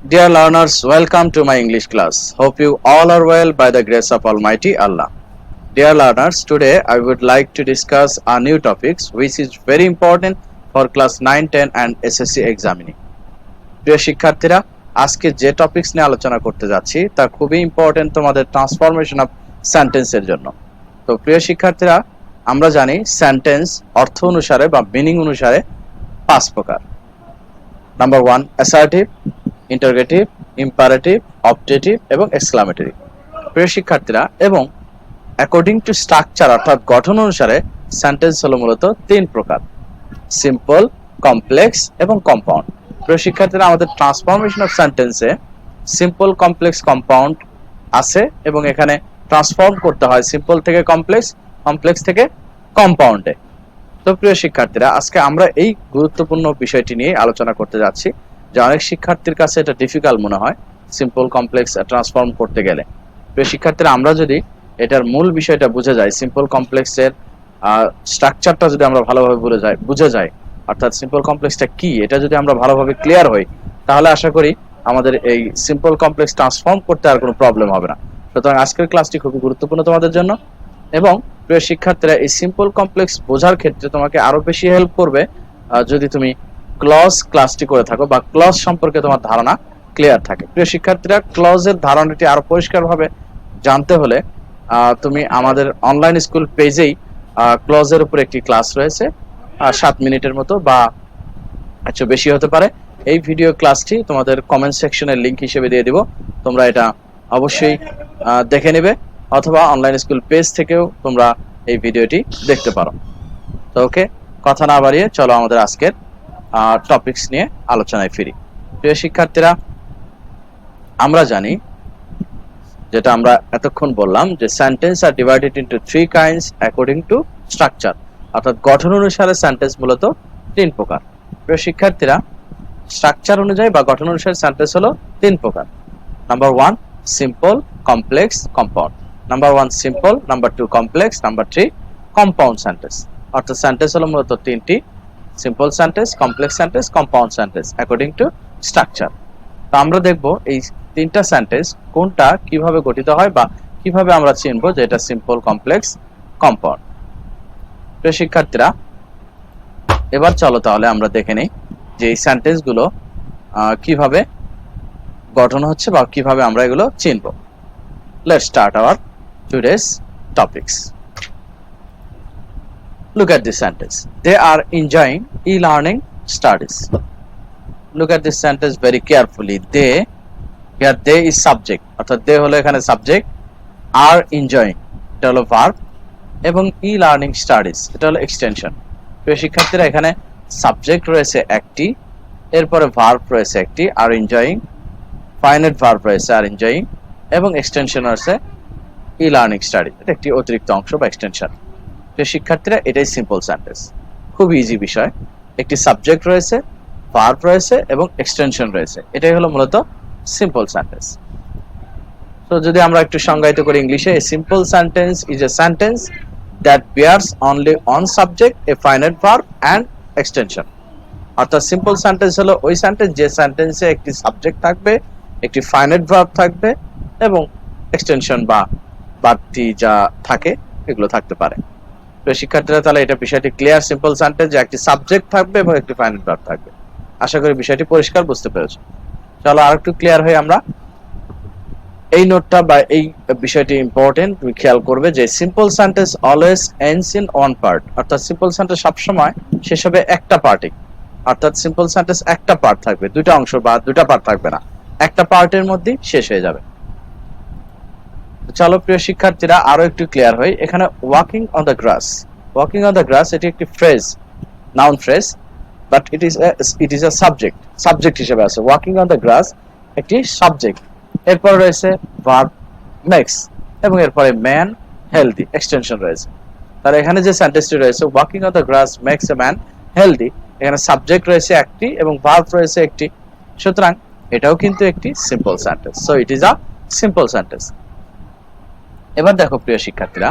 Dear learners, welcome to my English class. Hope you all are well by the grace of Almighty Allah. Dear learners, today I would like to discuss a new topics which is very important for class 9, 10 and SSC examining. প্রিয় শিক্ষার্থীরা, আজকে যে topics নিয়ে আলোচনা করতে যাচ্ছি তা খুবই ইম্পর্টেন্ট তোমাদের ট্রান্সফরমেশন অফ সেন্টেন্সের জন্য। তো প্রিয় শিক্ষার্থীরা, আমরা জানি সেন্টেন্স অর্থ অনুসারে বা মিনিং অনুসারে 5 প্রকার। Number 1 assertive, interrogative, imperative, objective এবং এক্সক্লামেটরি। প্রিয় শিক্ষার্থীরা, এবং অ্যাকর্ডিং টু স্ট্রাকচার অর্থাৎ গঠন অনুসারে সেন্টেন্স হলো মূলত 3 প্রকার: সিম্পল, কমপ্লেক্স এবং কম্পাউন্ড। প্রিয় শিক্ষার্থীরা, আমাদের ট্রান্সফরমেশন অফ সেন্টেন্সে সিম্পল, কমপ্লেক্স, কম্পাউন্ড আছে এবং এখানে ট্রান্সফর্ম করতে হয় সিম্পল থেকে কমপ্লেক্স, কমপ্লেক্স থেকে কম্পাউন্ডে। তো প্রিয় শিক্ষার্থীরা, আজকে আমরা এই গুরুত্বপূর্ণ বিষয়টি নিয়ে আলোচনা করতে যাচ্ছি যে অনেক শিক্ষার্থীর কাছে এটা ডিফিকাল্ট মনে হয় সিম্পল কমপ্লেক্স ট্রান্সফর্ম করতে গেলে। প্রিয় শিক্ষার্থীরা, আমরা যদি এটার মূল বিষয়টা বুঝে যাই, সিম্পল কমপ্লেক্সের স্ট্রাকচারটা যদি আমরা ভালোভাবে বুঝে যাই অর্থাৎ সিম্পল কমপ্লেক্সটা কি এটা যদি আমরা ভালোভাবে ক্লিয়ার হই, তাহলে আশা করি আমাদের এই সিম্পল কমপ্লেক্স ট্রান্সফর্ম করতে আর কোনো প্রবলেম হবে না। সুতরাং আজকের ক্লাসটি খুবই গুরুত্বপূর্ণ তোমাদের জন্য। এবং প্রিয় শিক্ষার্থীরা, এই সিম্পল কমপ্লেক্স বোঝার ক্ষেত্রে তোমাকে আরো বেশি হেল্প করবে যদি তুমি ক্লজ ক্লাসটি করে থাকো বা ক্লজ সম্পর্কে তোমার ধারণা ক্লিয়ার থাকে। প্রিয় শিক্ষার্থীরা, ক্লজের ধারণাটি আরো পরিষ্কারভাবে জানতে হলে তুমি আমাদের অনলাইন স্কুল পেজেই ক্লজের উপর একটি ক্লাস রয়েছে 7 মিনিটের মতো বা একটু বেশি হতে পারে। এই ভিডিও ক্লাসটি তোমাদের কমেন্ট সেকশনের লিংক হিসেবে দিয়ে দিব, তোমরা এটা অবশ্যই দেখে নেবে, অথবা অনলাইন স্কুল পেজ থেকেও তোমরা এই ভিডিওটি দেখতে পারো। তো ওকে, কথা না বাড়িয়ে চলো আমাদের আজকের টপিকস নিয়ে আলোচনায় ফিরি। প্রিয় শিক্ষার্থীরা, আমরা জানি, যেটা আমরা এতক্ষণ বললাম, যে sentence are divided into 3 kinds according to structure, অর্থাৎ গঠন অনুসারে সেন্টেন্স মূলত 3 প্রকার। প্রিয় শিক্ষার্থীরা, স্ট্রাকচার অনুযায়ী বা গঠন অনুসারে সেন্টেন্স হলো 3 প্রকার। Number 1 simple, complex, compound. Number 1 simple, number 2 complex, number 3 compound sentence. অর্থাৎ সেন্টেন্স হলো মূলত 3টি: simple sentence, complex sentence, compound sentence according to structure. তো আমরা দেখব এই 3টা সেন্টেন্স কোনটা কিভাবে গঠিত হয় বা কিভাবে আমরা চিনবো যে এটা সিম্পল, কমপ্লেক্স, কম্পাউন্ড। প্রিয় শিক্ষার্থীরা, এবার চলো তাহলে আমরা দেখে নেই যে এই সেন্টেন্স গুলো কিভাবে গঠন হচ্ছে বা কিভাবে আমরা এগুলো চিনবো। Let's start our today's topics. Look at this sentence. They are enjoying e-learning studies. Look at this sentence very carefully. They, here they is subject, অর্থাৎ they হলো এখানে subject, are enjoying এটা হলো verb, এবং e-learning studies এটা হলো extension। প্রিয় শিক্ষার্থীরা, এখানে সাবজেক্ট রয়েছে একটি, এরপরে ভার্ব রয়েছে একটি, আর enjoying, ফাইনাইট ভার্ব রয়েছে আর enjoying, এবং এক্সটেনশন রয়েছে e-learning study, এটা একটি অতিরিক্ত অংশ বা এক্সটেনশন। প্রিয় শিক্ষার্থীরা, এটাই সিম্পল সেন্টেন্স, খুব ইজি বিষয়। একটি সাবজেক্ট রয়েছে, ভার্ব রয়েছে এবং এক্সটেনশন রয়েছে, এটাই হলো মূলত সিম্পল সেন্টেন্স। তো যদি আমরা একটু সংজ্ঞায়িত করি ইংলিশে, a simple sentence is a sentence that bears only on subject, a finite verb and extension. অর্থাৎ সিম্পল সেন্টেন্স হলো ওই সেন্টেন্স যে সেন্টেন্সে একটি সাবজেক্ট থাকবে, একটি ফাইনাইট ভার্ব থাকবে এবং এক্সটেনশন বা বাড়তি যা থাকে এগুলো থাকতে পারে। প্রিয় শিক্ষার্থীরা, তাহলে এটা বিষয়টি ক্লিয়ার। সিম্পল সেন্টেন্স যে একটি সাবজেক্ট থাকবে এবং একটি ফাইনাইট ভার্ব থাকবে। আশা করি বিষয়টি পরিষ্কার বুঝতে পেরেছো। চলো আরেকটু ক্লিয়ার হয়ে আমরা এই নোটটা বা এই বিষয়টি ইম্পর্টেন্ট, তুমি খেয়াল করবে যে simple sentence always ends in one part, অর্থাৎ সিম্পল সেন্টেন্স সবসময় শেষ হবে একটা পার্টে। অর্থাৎ সিম্পল সেন্টেন্স একটা পার্ট থাকবে, দুইটা অংশ বা দুইটা পার্ট থাকবে না, একটা পার্টের মধ্যেই শেষ হয়ে যাবে। চলো প্রিয় শিক্ষার্থীরা, আরো একটু ক্লিয়ার হই। এখানে walking on the glass, walking on the গ্রাস এটি একটি phrase, noun phrase, but it is a subject, subject হিসেবে আছে। ওয়াকিং অন দ্য গ্রাস একটি সাবজেক্ট, এরপর রয়েছে ভার্ব মেক্স, এবং এরপরে ম্যান হেলদি এক্সটেনশন রয়েছে। তাহলে এখানে যে সেন্টেন্সটি রয়েছে walking on the grass makes a man healthy, এখানে সাবজেক্ট রয়েছে একটি এবং ভার্ব রয়েছে একটি, সুতরাং এটাও কিন্তু একটি simple sentence. So it is a simple sentence. এবার দেখো প্রিয় শিক্ষার্থীরা,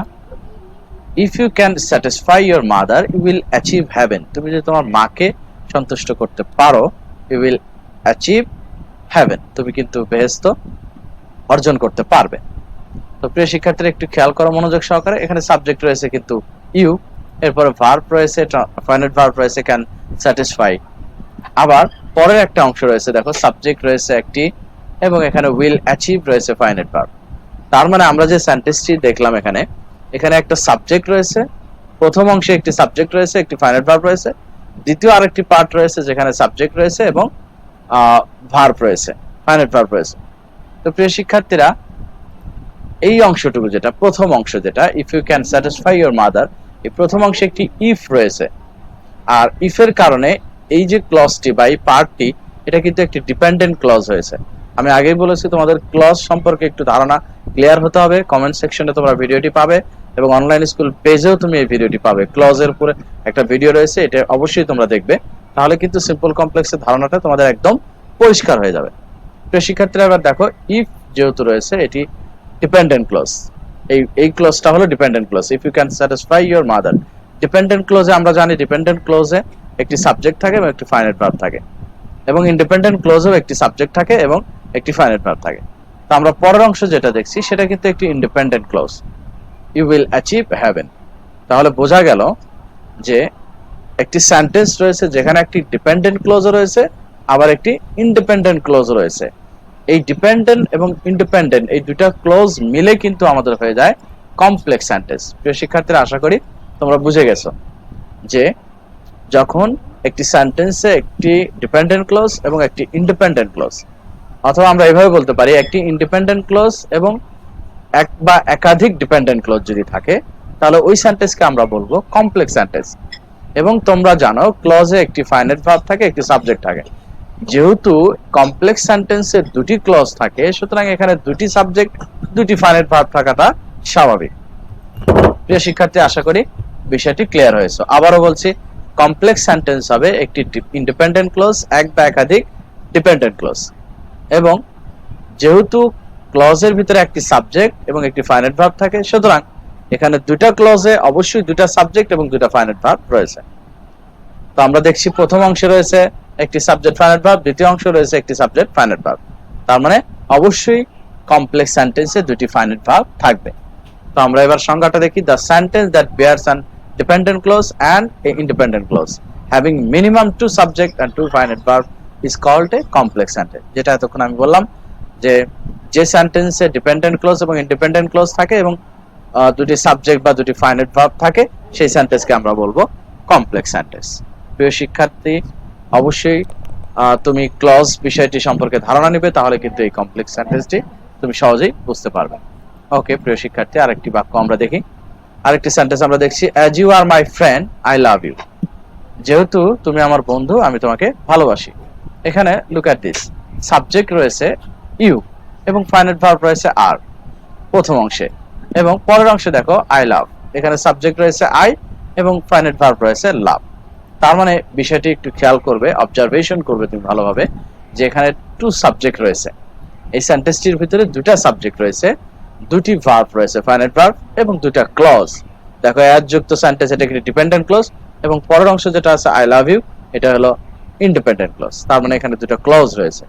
if you can satisfy your mother you will achieve heaven. তুমি যদি তোমার মাকে সন্তুষ্ট করতে পারো, ইউ উইল অ্যাচিভ heaven, তুমি কিন্তু বেহেশত অর্জন করতে পারবে। তো প্রিয় শিক্ষার্থীরা একটু খেয়াল করো মনোযোগ সহকারে, এখানে সাবজেক্ট রয়েছে কিন্তু ইউ, এরপরে ভার্ব রয়েছে, ফাইনাইট ভার্ব রয়েছে ক্যান স্যাটিসফাই। আবার পরের একটা অংশ রয়েছে, দেখো সাবজেক্ট রয়েছে একটি এবং এখানে উইল অ্যাচিভ রয়েছে ফাইনাইট ভার্ব। তার মানে আমরা যে সেন্টেন্সটি দেখলাম এখানে, এখানে একটা সাবজেক্ট রয়েছে, প্রথম অংশে একটি সাবজেক্ট রয়েছে, একটি ফাইনাইট ভার্ব রয়েছে, দ্বিতীয় আরেকটি পার্ট রয়েছে যেখানে সাবজেক্ট রয়েছে এবং ভার্ব রয়েছে, ফাইনাইট ভার্ব রয়েছে। তো প্রিয় শিক্ষার্থীরা, এই অংশটুকু যেটা প্রথম অংশ, যেটা if you can satisfy your mother, এই প্রথম অংশে একটি ইফ রয়েছে। আর ইফের কারণে এই যে ক্লজটি বা এই পার্টটি, এটা কিন্তু একটি ডিপেন্ডেন্ট ক্লজ হয়েছে। আমি আগেই বলেছি তোমাদের ক্লজ সম্পর্কে একটু ধারণা ক্লিয়ার হতে হবে। কমেন্ট সেকশনে তোমরা ভিডিওটি পাবে এবং অনলাইন স্কুল পেজেও তুমি এই ভিডিওটি পাবে। ক্লজের উপরে একটা ভিডিও রয়েছে, এটা অবশ্যই তোমরা দেখবে, তাহলে কিন্তু সিম্পল কমপ্লেক্সের ধারণাটা তোমাদের একদম পরিষ্কার হয়ে যাবে। প্রিয় শিক্ষার্থীরা, এবার দেখো ইফ যেহেতু রয়েছে, এটি ডিপেন্ডেন্ট ক্লজ। এই ক্লজটা হলো dependent clause. If you can satisfy your mother, dependent ক্লজে আমরা জানি ডিপেন্ডেন্ট ক্লজে একটি সাবজেক্ট থাকে এবং একটি ফাইনাইট ভার্ব থাকে, এবং ইন্ডিপেন্ডেন্ট ক্লজেও একটি সাবজেক্ট থাকে এবং একটি ফাইনাইট ভার্ব থাকে। তো আমরা পরের অংশ যেটা দেখছি সেটা কিন্তু একটি independent clause, you will achieve heaven. তাহলে বোঝা গেল যে একটি সেন্টেন্স রয়েছে যেখানে একটি ডিপেন্ডেন্ট ক্লজও রয়েছে, আবার একটি ইন্ডিপেন্ডেন্ট ক্লজ রয়েছে। এই ডিপেন্ডেন্ট এবং ইন্ডিপেন্ডেন্ট এই দুটা ক্লজ মিলে কিন্তু আমাদের হয়ে যায় কমপ্লেক্স সেন্টেন্স। প্রিয় শিক্ষার্থীরা, আশা করি তোমরা বুঝে গেছো যে যখন একটি সেন্টেন্সে একটি ডিপেন্ডেন্ট ক্লজ এবং একটি ইন্ডিপেন্ডেন্ট ক্লজ, অথবা আমরা এভাবে বলতে পারি একটি ইন্ডিপেন্ডেন্ট ক্লজ এবং এক বা একাধিক ডিপেন্ডেন্ট ক্লজ যদি থাকে, তাহলে ওই সেন্টেন্সকে আমরা বলবো কমপ্লেক্স সেন্টেন্স। এবং তোমরা জানো ক্লজে একটি ফাইনাইট ভার্ব থাকে, একটি সাবজেক্ট থাকে। যেহেতু কমপ্লেক্স সেন্টেন্সে দুটি ক্লজ থাকে, সুতরাং এখানে দুটি সাবজেক্ট, দুটি ফাইনাইট ভার্ব থাকাটা স্বাভাবিক। প্রিয় শিক্ষার্থী, আশা করি বিষয়টি ক্লিয়ার হয়েছে। আবারও বলছি, কমপ্লেক্স সেন্টেন্স হবে একটি ইন্ডিপেন্ডেন্ট ক্লজ, এক বা একাধিক ডিপেন্ডেন্ট ক্লজ, এবং যেহেতু ক্লজের ভিতরে একটি সাবজেক্ট এবং একটি ফাইনাইট ভার্ব থাকে, সুতরাং এখানে দুটা ক্লজে অবশ্যই দুটা সাবজেক্ট এবং দুটা ফাইনাইট ভার্ব রয়েছে। তো আমরা দেখছি প্রথম অংশে রয়েছে একটি সাবজেক্ট ফাইনাইট ভার্ব, দ্বিতীয় অংশে রয়েছে একটি সাবজেক্ট ফাইনাইট ভার্ব। তার মানে অবশ্যই কমপ্লেক্স সেন্টেন্সে দুটি ফাইনাইট ভার্ব থাকবে। তো আমরা এবার সংজ্ঞাটা দেখি। The sentence that bears an dependent clause and a independent clause having minimum two subject and two finite verb is called a complex sentence। যেটা এতক্ষণ আমি বললাম যে সেন্টেন্সে ডিপেন্ডেন্ট ক্লজ এবং ইন্ডিপেন্ডেন্ট ক্লজ থাকে এবং দুটি সাবজেক্ট বা দুটি ফাইনাইট ভার্ব থাকে, সেই সেন্টেন্সকে আমরা বলবো কমপ্লেক্স সেন্টেন্স। প্রিয় শিক্ষার্থী, অবশ্যই তুমি ক্লজ বিষয়টি সম্পর্কে ধারণা নিবে, তাহলে কিন্তু এই কমপ্লেক্স সেন্টেন্সটি তুমি সহজেই বুঝতে পারবে। ওকে প্রিয় শিক্ষার্থী, আরেকটি বাক্য আমরা দেখি। আরেকটি সেন্টেন্স আমরা দেখছি, as you are my friend I love you. যেহেতু তুমি আমার বন্ধু, আমি তোমাকে ভালোবাসি। এখানে লুক অ্যাট দিস, সাবজেক্ট রয়েছে ইউ এবং ফাইনাইট ভার্ব রয়েছে আর প্রথম অংশে, এবং পরের অংশে দেখো আই লাভ। এখানে সাবজেক্ট রয়েছে আই এবং ফাইনাইট ভার্ব রয়েছে লাভ। তার মানে বিষয়টি একটু খেয়াল করবে, অবজারভেশন করবে তুমি ভালোভাবে, যে এখানে টু সাবজেক্ট রয়েছে। এই সেন্টেন্সটির ভিতরে দুটা সাবজেক্ট রয়েছে, দুটি ভার্ব রয়েছে ফাইনাইট ভার্ব, এবং দুটা ক্লজ। দেখো অ্যাজ যুক্ত সেন্টেন্স, এটা একটি ডিপেন্ডেন্ট ক্লজ, এবং পরের অংশ যেটা আছে আই লাভ ইউ, এটা হলো ইন্ডিপেন্ডেন্ট ক্লজ। তার মানে এখানে দুটো ক্লজ রয়েছে।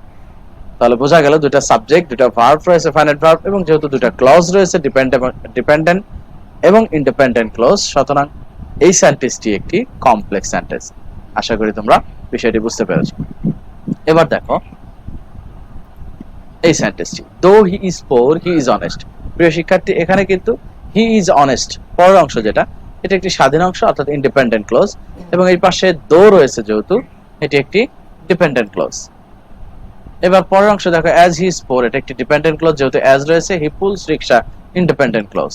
তাহলে বোঝা গেল দুটা সাবজেক্ট, দুটা ভার্ব রয়েছে ফাইনাইট ভার্ব, এবং যেহেতু দুটা ক্লজ রয়েছে ডিপেন্ডেন্ট এবং ইন্ডিপেন্ডেন্ট ক্লজ, সুতরাং এই সেন্টেন্সটি একটি কমপ্লেক্স সেন্টেন্স। আশা করি তোমরা বিষয়টি বুঝতে পেরেছো। এবার দেখো এই সেন্টেন্সটি, দো he is poor he is honest. প্রিয় শিক্ষার্থী, এখানে কিন্তু হি ইজ অনেস্ট পরের অংশ যেটা, এটা একটি স্বাধীন অংশ অর্থাৎ ইন্ডিপেন্ডেন্ট ক্লজ, এবং এই পাশে দো রয়েছে যেহেতু এটি একটি ডিপেন্ডেন্ট ক্লজ। এবার পরের অংশ দেখো, অ্যাজ হি ইজ পোর, এটা একটি ডিপেন্ডেন্ট ক্লজ, যেহেতু অ্যাজ রয়েছে। হি পুলস রিকশা, ইন্ডিপেন্ডেন্ট ক্লজ।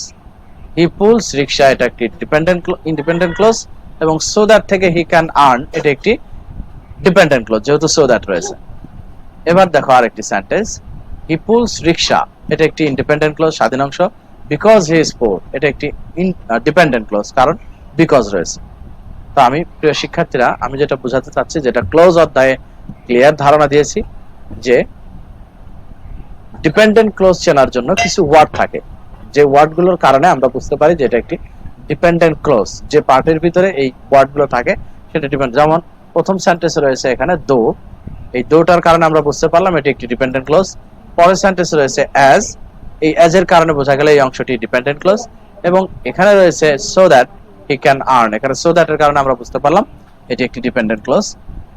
হি পুলস রিকশা, এটা একটি ইন্ডিপেন্ডেন্ট ক্লজ, এবং সো দ্যাট থেকে হি ক্যান আর্ন, এটা একটি ডিপেন্ডেন্ট ক্লজ, যেহেতু সো দ্যাট রয়েছে। এবার দেখো আরেকটি সেন্টেন্স, হি পুলস রিকশা, এটা একটি ইন্ডিপেন্ডেন্ট ক্লজ, স্বাধীন অংশ। বিকজ হি ইজ পোর, এটা একটি ডিপেন্ডেন্ট ক্লজ, কারণ বিকজ রয়েছে। তো আমি প্রিয় শিক্ষার্থীরা, আমি যেটা বোঝাতে চাচ্ছি, যেটা ক্লোজ অধ্যায়ে ক্লিয়ার ধারণা দিয়েছি, যে ডিপেন্ডেন্ট ক্লজ চেনার জন্য কিছু ওয়ার্ড থাকে, যে ওয়ার্ডগুলোর কারণে আমরা বুঝতে পারি যে এটা একটি ডিপেন্ডেন্ট ক্লজ। যে পার্টের ভিতরে এই ওয়ার্ডগুলো থাকে সেটা ডিপেন্ড। যেমন প্রথম সেন্টেন্সে রয়েছে এখানে দো, এই দুটার কারণে আমরা বুঝতে পারলাম এটি একটি ডিপেন্ডেন্ট ক্লজ। পরের সেন্টেন্সে রয়েছে অ্যাজ, এই অ্যাজ এর কারণে বোঝা গেল এই অংশটি ডিপেন্ডেন্ট ক্লজ। এবং এখানে রয়েছে so that he can earn, এখানে সো দ্যাট এর কারণে আমরা বুঝতে পারলাম এটি একটি ডিপেন্ডেন্ট ক্লজ।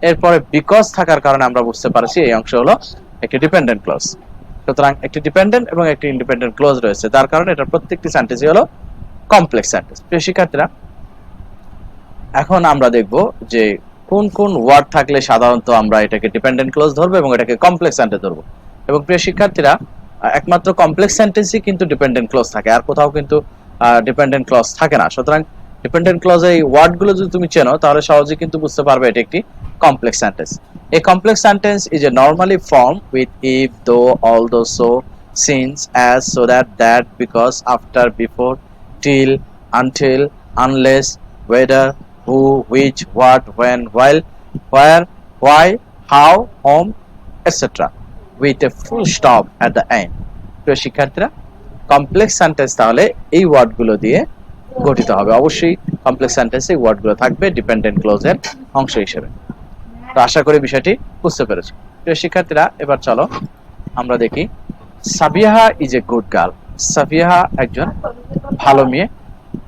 এরপরে বিকজ থাকার কারণে আমরা বুঝতে পারছি এই অংশ হলো একটি ডিপেন্ডেন্ট ক্লজ। সুতরাং একটি ডিপেন্ডেন্ট এবং একটি ইন্ডিপেন্ডেন্ট ক্লজ রয়েছে, যার কারণে এটার প্রত্যেকটি সেন্টেন্সই হলো কমপ্লেক্স সেন্টেন্স। প্রিয় শিক্ষার্থীরা, এখন আমরা দেখব যে কোন কোন ওয়ার্ড থাকলে সাধারণত আমরা এটাকে ডিপেন্ডেন্ট ক্লজ ধরবো এবং এটাকে কমপ্লেক্স সেন্টেন্স ধরবো। এবং প্রিয় শিক্ষার্থীরা, একমাত্র কমপ্লেক্স সেন্টেন্সই কিন্তু ডিপেন্ডেন্ট ক্লজ থাকে, আর কোথাও কিন্তু ডিপেন্ডেন্ট ক্লজ থাকে না। সুতরাং ডিপেন্ডেন্ট ক্লজে এই ওয়ার্ডগুলো যদি তুমি চেনো তাহলে সহজেই কিন্তু বুঝতে পারবে এটি একটি complex sentence. A complex sentence is a normally formed with if, though, although, so, since, as, so that, because, after, before, till, until, unless, whether, who, which, what, when, while, where, why, how, whom, etc. with a full stop at the end. প্রিয় শিক্ষার্থীরা, complex sentence তাহলে এই ওয়ার্ডগুলো দিয়ে গঠিত হবে। অবশ্যই complex সেন্টেন্সে এই ওয়ার্ডগুলো থাকবে ডিপেন্ডেন্ট ক্লজের অংশ হিসেবে। তো আশা করি বিষয়টি বুঝতে পেরেছি। প্রিয় শিক্ষার্থীরা, এবার চলো আমরা দেখি Sabiha is a good girl. Sabiha একজন ভালো মেয়ে।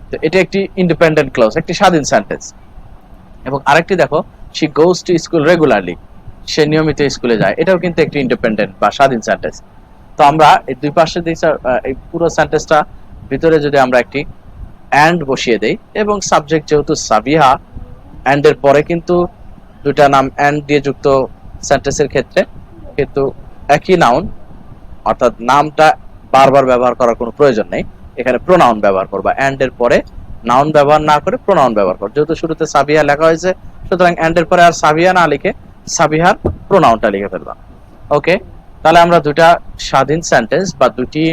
তো এটা একটি ইন্ডিপেন্ডেন্ট ক্লজ, একটি স্বাধীন সেন্টেন্স। এবং আরেকটি দেখো, she goes to school regularly, সে নিয়মিত স্কুলে যায়, এটাও কিন্তু একটি ইন্ডিপেন্ডেন্ট বা স্বাধীন সেন্টেন্স। তো আমরা এই দুই পাশে এই পুরো সেন্টেন্সটা ভিতরে যদি আমরা একটি অ্যান্ড বসিয়ে দেই, এবং সাবজেক্ট যেহেতু সাবিহা, অ্যান্ড এর পরে কিন্তু দুটা নাম অ্যান্ড দিয়ে যুক্ত সেন্টেন্সের ক্ষেত্রে কিন্তু একই নাউন, অর্থাৎ নামটা বারবার ব্যবহার করার কোনো প্রয়োজন নেই। এখানে প্রোনাউন ব্যবহার করবা, অ্যান্ড এর পরে নাউন ব্যবহার না করে প্রোনাউন ব্যবহার কর। যেহেতু শুরুতে সাবিহা লেখা হয়েছে, সুতরাং অ্যান্ড এর পরে আর সাবিহা না লিখে সাবিহার প্রোনাউনটা লিখে ফেলবা। ওকে, তাহলে আমরা দুটা স্বাধীন সেন্টেন্স বা দুটি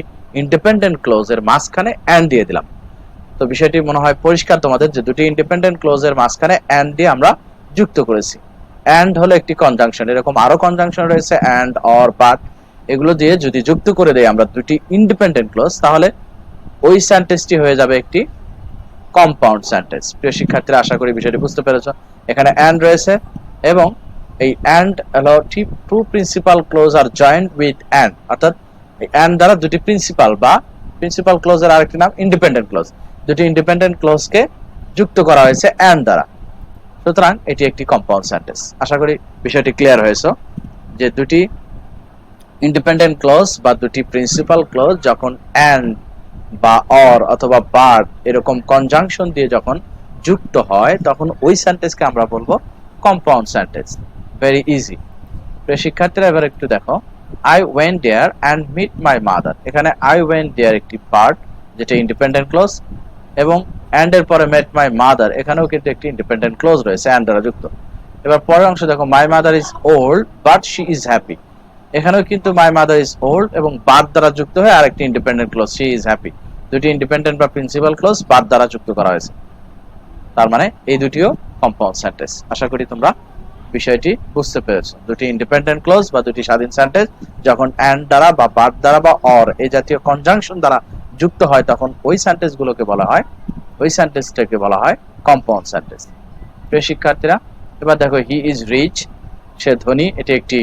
ইন্ডিপেন্ডেন্ট ক্লোজের মাঝখানে অ্যান্ড দিয়ে দিলাম। তো বিষয়টি মনে হয় পরিষ্কার তোমাদের, যে দুটি ইন্ডিপেন্ডেন্ট ক্লোজের মাঝখানে অ্যান্ড দিয়ে আমরা যুক্ত করেছি। অ্যান্ড হলো একটি কনজাংশন, এরকম আরো কনজাংশন রয়েছে অ্যান্ড, অর, বাট, এগুলো দিয়ে যদি যুক্ত করে দেই আমরা দুটি ইন্ডিপেন্ডেন্ট ক্লোজ, তাহলে ওই সেন্টেন্সটি হয়ে যাবে একটি কম্পাউন্ড সেন্টেন্স। প্রিয় শিক্ষার্থীরা, আশা করি বিষয়টি বুঝতে পেরেছো। এখানে অ্যান্ড রয়েছে এবং এই অ্যান্ড হলো two principal clause are joint with and, অর্থাৎ অ্যান্ড দ্বারা দুটি প্রিন্সিপাল বা প্রিন্সিপাল ক্লোজের আরেকটি নাম ইন্ডিপেন্ডেন্ট ক্লোজ, দুটি ইন্ডিপেন্ডেন্ট ক্লোজকে যুক্ত করা হয়েছে অ্যান্ড দ্বারা। সুতরাং এটি একটি কম্পাউন্ড সেন্টেন্স। আশা করি বিষয়টি ক্লিয়ার হয়েছে যে দুটি ইন্ডিপেন্ডেন্ট ক্লোজ বা দুটি প্রিন্সিপাল ক্লোজ যখন অ্যান্ড বা অর অথবা বাট এরকম কনজাংশন দিয়ে যখন যুক্ত হয়, তখন ওই সেন্টেন্সকে আমরা বলবো কম্পাউন্ড সেন্টেন্স। Very easy. প্রিয় শিক্ষার্থীরা, এবার একটু দেখো, I went there and meet my mother. এখানে আই ওয়েন্ট দেয়ার একটি পার্ট যেটা ইন্ডিপেন্ডেন্ট ক্লোজ, এবং অ্যান্ড এর পরে মেট মাই মাদার, এখানেও কিন্তু একটি ইন্ডিপেন্ডেন্ট ক্লোজ রয়েছে অ্যান্ড দ্বারা যুক্ত। এবার পরের অংশ দেখো, my mother is old but she is happy. এখানেও কিন্তু মাই মাদার ইজ ওল্ড এবং বাট দ্বারা যুক্ত হয়ে আরেকটি independent close she is happy. দুটি ইন্ডিপেন্ডেন্ট বা প্রিন্সিপাল ক্লোজ বাট দ্বারা যুক্ত করা হয়েছে, তার মানে এই দুটিও কম্পাউন্ড সেন্টেন্স। আশা করি তোমরা বিষয়টি বুঝতে পেরেছো। দুটি ইন্ডিপেন্ডেন্ট ক্লোজ বা দুটি স্বাধীন সেন্টেন্স যখন অ্যান্ড দ্বারা বা বাট দ্বারা বা অর এই জাতীয় কনজাংশন দ্বারা যুক্ত হয়, তখন ওই সেন্টেন্স গুলোকে বলা হয়, ওই সেন্টেন্সটাকে বলা হয় কম্পাউন্ড সেন্টেন্স। প্রিয় শিক্ষার্থীরা, এবার দেখো, হি ইজ রিচ, সে ধনী, এটি একটি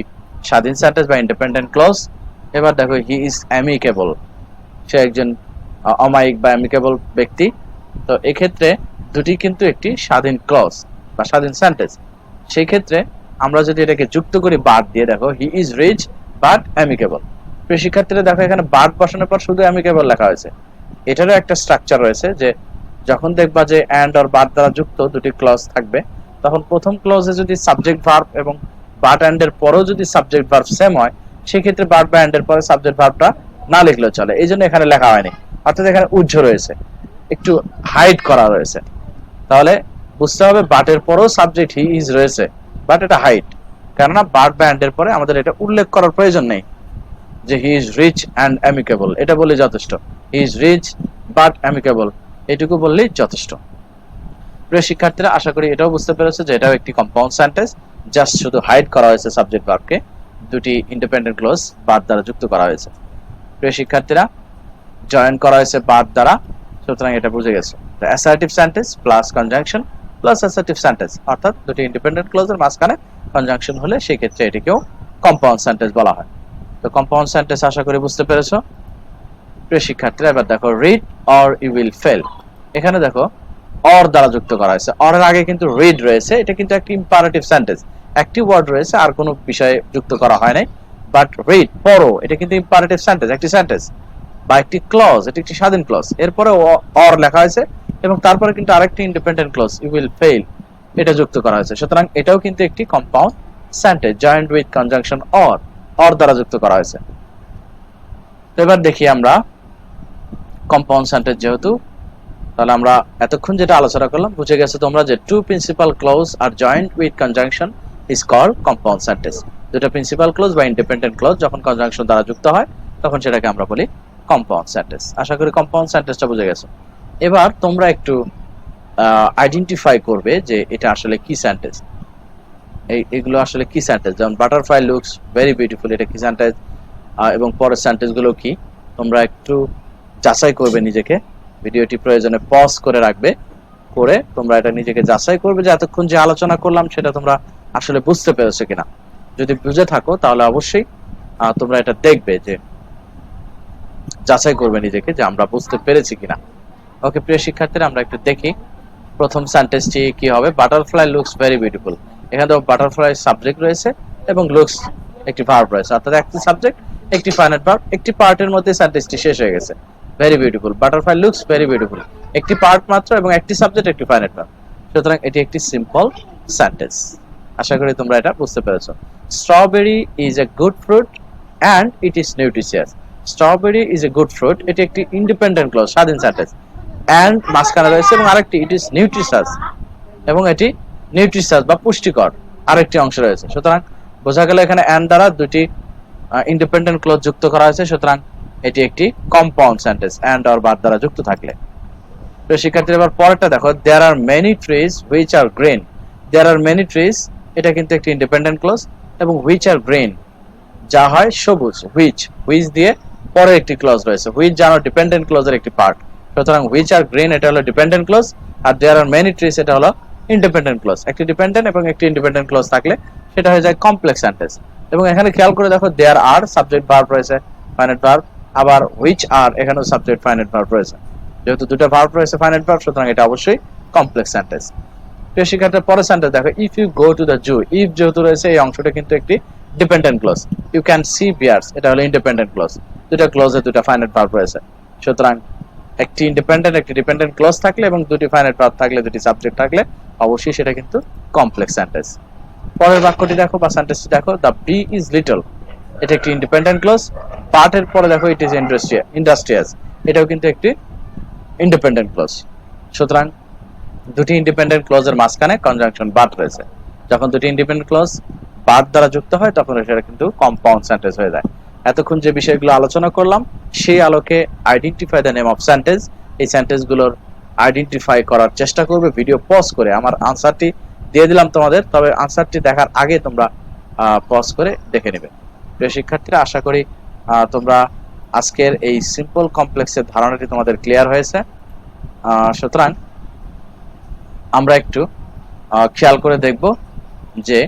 স্বাধীন সেন্টেন্স বা ইন্ডিপেন্ডেন্ট ক্লোজ। এবার দেখো, হি ইজ অ্যামিকেবল, সে একজন অমায়িক বা অ্যামিকেবল ব্যক্তি। তো এক্ষেত্রে দুটি কিন্তু একটি স্বাধীন ক্লজ বা স্বাধীন সেন্টেন্স। সেই ক্ষেত্রে আমরা যদি এটাকে যুক্ত করি বাট দিয়ে, দেখো, he is rich but amicable. প্রিয় শিক্ষার্থীরা, দেখো এখানে বাট বসানোর পর শুধু অ্যামিকেবল লেখা হয়েছে। এটারও একটা স্ট্রাকচার রয়েছে, যে যখন দেখবা যে অ্যান্ড অর বাট দ্বারা যুক্ত দুটি ক্লজ থাকবে, তখন প্রথম ক্লজে যদি সাবজেক্ট ভার্ব এবং বাট অ্যান্ড এর পরেও যদি সাবজেক্ট ভার্ব সেম হয়, সেক্ষেত্রে বাট বা অ্যান্ড এর পরে সাবজেক্ট ভার্বটা না লিখলেও চলে। এই জন্য এখানে লেখা হয়নি, অর্থাৎ এখানে উজ্জ্ব রয়েছে, একটু হাইড করা রয়েছে। তাহলে বুঝতে হবে বাটের পরেও সাবজেক্ট হি ইজ রয়েছে, বাট এটা হাইড, কেননা বাট বা অ্যান্ড এর পরে আমাদের এটা উল্লেখ করার প্রয়োজন নেই যে he is rich and amicable, এটা বললেই যথেষ্ট। He is rich but amicable, এটুকু বললেই যথেষ্ট। প্রিয় শিক্ষার্থীরা, আশা করি এটাও বুঝতে পেরেছে যে এটাও একটি কম্পাউন্ড সেন্টেন্স, জাস্ট শুধু হাইড করা হয়েছে সাবজেক্ট ভার্বকে, দুটি ইন্ডিপেন্ডেন্ট ক্লোজ বাট দ্বারা যুক্ত করা হয়েছে। প্রিয় শিক্ষার্থীরা, জয়েন করা হয়েছে বাট দ্বারা, সুতরাং এটা বুঝে গেছে। Assertive sentence plus conjunction plus assertive sentence, অর্থাৎ দুটি ইন্ডিপেন্ডেন্ট ক্লোজের মাঝখানে কনজাংশন হলে সেই ক্ষেত্রে এটিকেও কম্পাউন্ড সেন্টেন্স বলা হয়। তো কম্পাউন্ড সেন্টেন্স আশা করি বুঝতে পেরেছো। প্রিয় শিক্ষার্থীরা এবার দেখো read or you will fail. এখানে দেখো অর দ্বারা যুক্ত করা হয়েছে, অর এর আগে কিন্তু রিড রয়েছে, এটা কিন্তু একটি ইম্পারেটিভ সেন্টেন্স, একটি ওয়ার্ড রয়েছে আর কোনো বিষয়ে যুক্ত করা হয় নাই। বাট রিড পড়ো এটা কিন্তু ইম্পারেটিভ সেন্টেন্স, একটি সেন্টেন্স বা একটি ক্লজ, এটি একটি স্বাধীন ক্লজ, এরপরে অর লেখা হয়েছে এবং তারপরে কিন্তু আরেকটি independent clause you will fail এটা যুক্ত করা হয়েছে। সুতরাং এটাও কিন্তু একটি compound sentence joint with conjunction or দ্বারা যুক্ত করা হয়েছে। তো এবার দেখি আমরা কম্পাউন্ড সেন্টেন্স যেহেতু, তাহলে আমরা এতক্ষণ যেটা আলোচনা করলাম বুঝে গেছে তোমরা যে two principal clause are joint with conjunction is called compound sentence. দুটো প্রিন্সিপাল ক্লজ বা ইন্ডিপেন্ডেন্ট ক্লজ যখন কনজাংশন দ্বারা যুক্ত হয় তখন সেটাকে আমরা বলি কম্পাউন্ড সেন্টেন্স। আশা করি কম্পাউন্ড সেন্টেন্সটা বুঝে গেছো। এবার তোমরা একটু আইডেন্টিফাই করবে যে এটা আসলে কি সেন্টেন্স, এইগুলো আসলে কি সেন্টেন্স। যেমন বাটারফ্লাই লুকস ভেরি বিউটিফুল, এটা কি সেন্টেন্স, এবং পরের সেন্টেন্স গুলো কি তোমরা একটু যাচাই করবে নিজেকে। ভিডিওটি প্রয়োজনে পজ করে রাখবে, করে তোমরা এটা নিজেকে যাচাই করবে যে এতক্ষণ যে আলোচনা করলাম সেটা তোমরা আসলে বুঝতে পেরেছো কিনা। যদি বুঝে থাকো তাহলে অবশ্যই তোমরা এটা দেখবে যে যাচাই করবে নিজেকে যে আমরা বুঝতে পেরেছি কিনা। ওকে প্রিয় শিক্ষার্থীরা, আমরা একটু দেখি প্রথম সেন্টেন্সটি কি হবে। বাটারফ্লাই লুকস ভেরি বিউটিফুল, এখানে বাটারফ্লাই সাবজেক্ট রয়েছে এবং লুকস একটি ভার্ব রয়েছে, অর্থাৎ একটি সাবজেক্ট একটি ফাইনাইট ভার্ব, একটি পার্টের মধ্যে সেন্টেন্সটি শেষ হয়ে গেছে। Very beautiful, butterfly looks very beautiful, একটি পার্ট মাত্র এবং একটি সাবজেক্ট একটি ফাইনাইট ভার্ব। সুতরাং এটি একটি সিম্পল সেন্টেন্স। আশা করি তোমরা এটা বুঝতে পেরেছো। Strawberry is a good fruit and it is nutritious. Strawberry is a good fruit, এটি একটি ইন্ডিপেন্ডেন্ট ক্লজ, স্বাধীন সেন্টেন্স। অ্যান্ড মাঝখানে রয়েছে এবং আরেকটি ইট ইজ নিউট্রিশিয়াস, এবং এটি নিউট্রিশিয়াস বা পুষ্টিকর আরেকটি অংশ রয়েছে। সুতরাং বোঝা গেল এখানে অ্যান্ড দ্বারা দুটি ইন্ডিপেন্ডেন্ট ক্লজ যুক্ত করা হয়েছে, সুতরাং এটি একটি কম্পাউন্ড সেন্টেন্স অ্যান্ড অর বার দ্বারা যুক্ত থাকলে। তো শিক্ষার্থীরা এবার পরেরটা দেখো, there are many trees which are green. There are many trees এটা কিন্তু একটি ইন্ডিপেন্ডেন্ট ক্লজ, এবং হুইচ আর গ্রিন যা হয় সবুজ, হুইচ দিয়ে পরে একটি ক্লজ রয়েছে, হুইচ যেন ডিপেন্ডেন্ট ক্লজের একটি পার্ট। সুতরাং হুইচ আর গ্রিন এটা হলো ডিপেন্ডেন্ট ক্লজ, আর দেয়ার আর মেনি ট্রিজ এটা হলো ইন্ডিপেন্ডেন্ট ক্লজ। একটি ডিপেন্ডেন্ট এবং একটি ইন্ডিপেন্ডেন্ট ক্লজ থাকলে সেটা হয়ে যায় কমপ্লেক্স সেন্টেন্স। এবং এখানে খেয়াল করে দেখো দেয়ার আর সাবজেক্ট ভার্ব রয়েছে, ফাইনাইট ভার্ব, আবার হুইচ আর এখানেও সাবজেক্ট ফাইনাইট ভার্ব রয়েছে। যেহেতু দুটো ভার্ব রয়েছে ফাইনাইট ভার্ব, সুতরাং এটা অবশ্যই কমপ্লেক্স সেন্টেন্স। প্রিয় শিক্ষার্থীর পরের সেন্টেন্স দেখো, if you go to the zoo. If যেহেতু রয়েছে এই অংশটা কিন্তু একটি dependent clause. You can see bears এটা হলো ইন্ডিপেন্ডেন্ট ক্লজ, দুটো ক্লজে দুটো ফাইনাইট ভার্ব রয়েছে। সুতরাং একটি ইন্ডিপেন্ডেন্ট একটি ডিপেন্ডেন্ট ক্লজ থাকলে এবং দুটি ফাইনাইট ভার্ব থাকলে, দুটি সাবজেক্ট থাকলে অবশ্যই সেটা কিন্তু কমপ্লেক্স সেন্টেন্স। পরের বাক্যটি দেখো বা সেন্টেন্সটি দেখো, দ্য বি ইজ লিটল, এটা একটি ইন্ডিপেন্ডেন্ট ক্লজ। পার্টের পরে দেখো ইট ইজ ইন্ডাস্ট্রিয়াস, এটাও কিন্তু একটি ইন্ডিপেন্ডেন্ট ক্লজ। সুতরাং দুটি ইন্ডিপেন্ডেন্ট ক্লজের মাঝখানে কনজাংশন বাট রয়েছে। যখন দুটি ইন্ডিপেন্ডেন্ট ক্লজ বাট দ্বারা যুক্ত হয় তখন সেটা কিন্তু কম্পাউন্ড সেন্টেন্স হয়ে যায়। এতক্ষণ যে বিষয়গুলো আলোচনা করলাম সেই আলোকে identify the name of sentence, এই সেন্টেন্সগুলোর আইডেন্টিফাই করার চেষ্টা করবে। ভিডিও পজ করে আমার আনসারটি দিয়ে দিলাম তোমাদের, তবে আনসারটি দেখার আগে তোমরা পজ করে দেখে নেবে। প্রিয় শিক্ষার্থীরা, আশা করি তোমরা আজকের এই সিম্পল কমপ্লেক্সের ধারণাটি তোমাদের ক্লিয়ার হয়েছে। সুতরাং আমরা একটু খেয়াল করে দেখব যে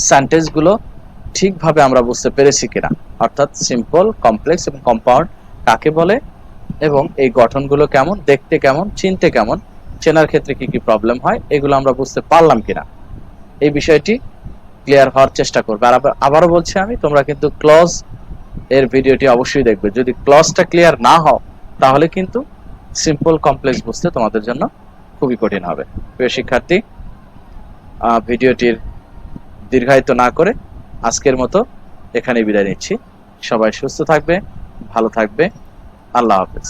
সেন্টেন্সগুলো ঠিকভাবে আমরা বুঝতে পেরেছি কিনা, অর্থাৎ সিম্পল, কমপ্লেক্স এবং কম্পাউন্ড কাকে বলে এবং এই গঠনগুলো কেমন, দেখতে কেমন, চিনতে কেমন, চেনার ক্ষেত্রে কি কি প্রবলেম হয়, এগুলো আমরা বুঝতে পারলাম কিনা এই বিষয়টি ক্লিয়ার হওয়ার চেষ্টা করবে। আর আবারও বলছি আমি, তোমরা কিন্তু ক্লজ এর ভিডিওটি অবশ্যই দেখবে। যদি ক্লজটা ক্লিয়ার না হও তাহলে কিন্তু সিম্পল কমপ্লেক্স বুঝতে তোমাদের জন্য খুবই কঠিন হবে। প্রিয় শিক্ষার্থী, ভিডিওটির দীর্ঘায়িত না করে আজকের মতো এখানেই বিদায় নিচ্ছি। সবাই সুস্থ থাকবে, ভালো থাকবে। আল্লাহ হাফেজ।